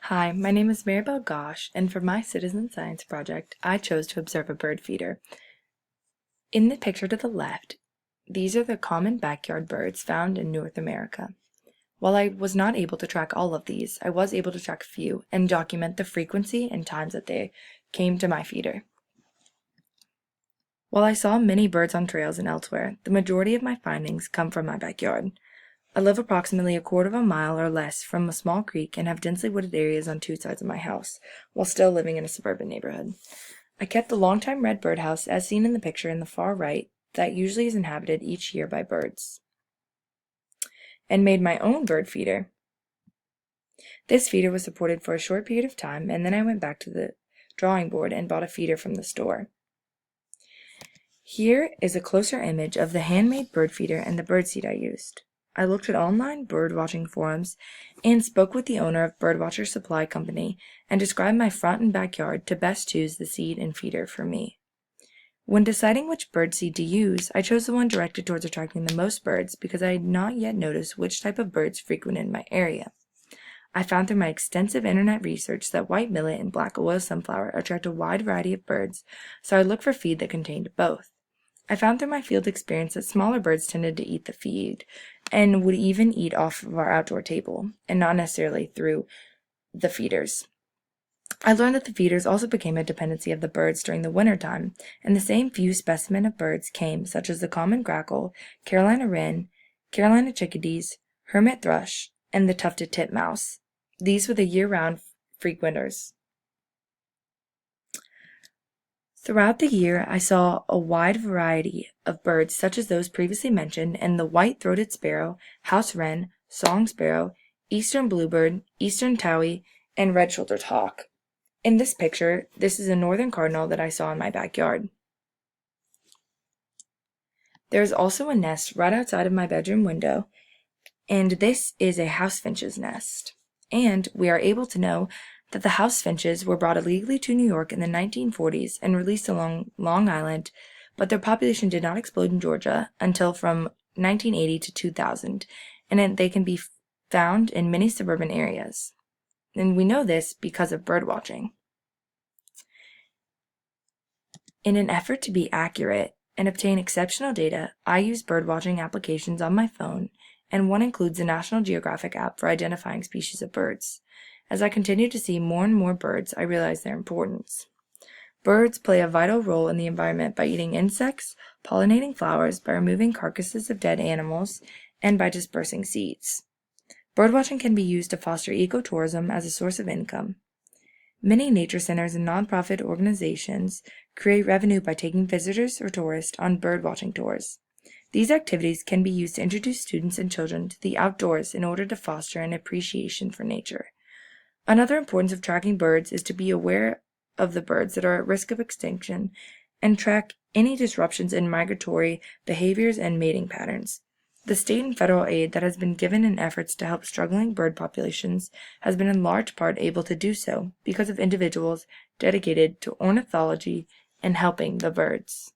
Hi, my name is Maribel Gosh, and for my citizen science project, I chose to observe a bird feeder. In the picture to the left, these are the common backyard birds found in North America. While I was not able to track all of these, I was able to track a few and document the frequency and times that they came to my feeder. While I saw many birds on trails and elsewhere, the majority of my findings come from my backyard. I live approximately a quarter of a mile or less from a small creek and have densely wooded areas on two sides of my house, while still living in a suburban neighborhood. I kept the longtime red birdhouse as seen in the picture in the far right that usually is inhabited each year by birds, and made my own bird feeder. This feeder was supported for a short period of time, and then I went back to the drawing board and bought a feeder from the store. Here is a closer image of the handmade bird feeder and the birdseed I used. I looked at online birdwatching forums and spoke with the owner of Birdwatcher Supply Company and described my front and backyard to best choose the seed and feeder for me. When deciding which birdseed to use, I chose the one directed towards attracting the most birds because I had not yet noticed which type of birds frequented my area. I found through my extensive internet research that white millet and black oil sunflower attract a wide variety of birds, so I looked for feed that contained both. I found through my field experience that smaller birds tended to eat the feed and would even eat off of our outdoor table, and not necessarily through the feeders. I learned that the feeders also became a dependency of the birds during the winter time, and the same few specimen of birds came, such as the common grackle, Carolina wren, Carolina chickadees, hermit thrush, and the tufted titmouse. These were the year-round frequenters. Throughout the year, I saw a wide variety of birds such as those previously mentioned, and the white-throated sparrow, house wren, song sparrow, eastern bluebird, eastern towhee, and red-shouldered hawk. In this picture, this is a northern cardinal that I saw in my backyard. There is also a nest right outside of my bedroom window, and this is a house finch's nest. And we are able to know that the house finches were brought illegally to New York in the 1940s and released along Long Island, but their population did not explode in Georgia until from 1980 to 2000, and they can be found in many suburban areas. And we know this because of bird watching. In an effort to be accurate and obtain exceptional data, I use birdwatching applications on my phone, and one includes the National Geographic app for identifying species of birds. As I continue to see more and more birds, I realize their importance. Birds play a vital role in the environment by eating insects, pollinating flowers, by removing carcasses of dead animals, and by dispersing seeds. Birdwatching can be used to foster ecotourism as a source of income. Many nature centers and nonprofit organizations create revenue by taking visitors or tourists on birdwatching tours. These activities can be used to introduce students and children to the outdoors in order to foster an appreciation for nature. Another importance of tracking birds is to be aware of the birds that are at risk of extinction and track any disruptions in migratory behaviors and mating patterns. The state and federal aid that has been given in efforts to help struggling bird populations has been in large part able to do so because of individuals dedicated to ornithology and helping the birds.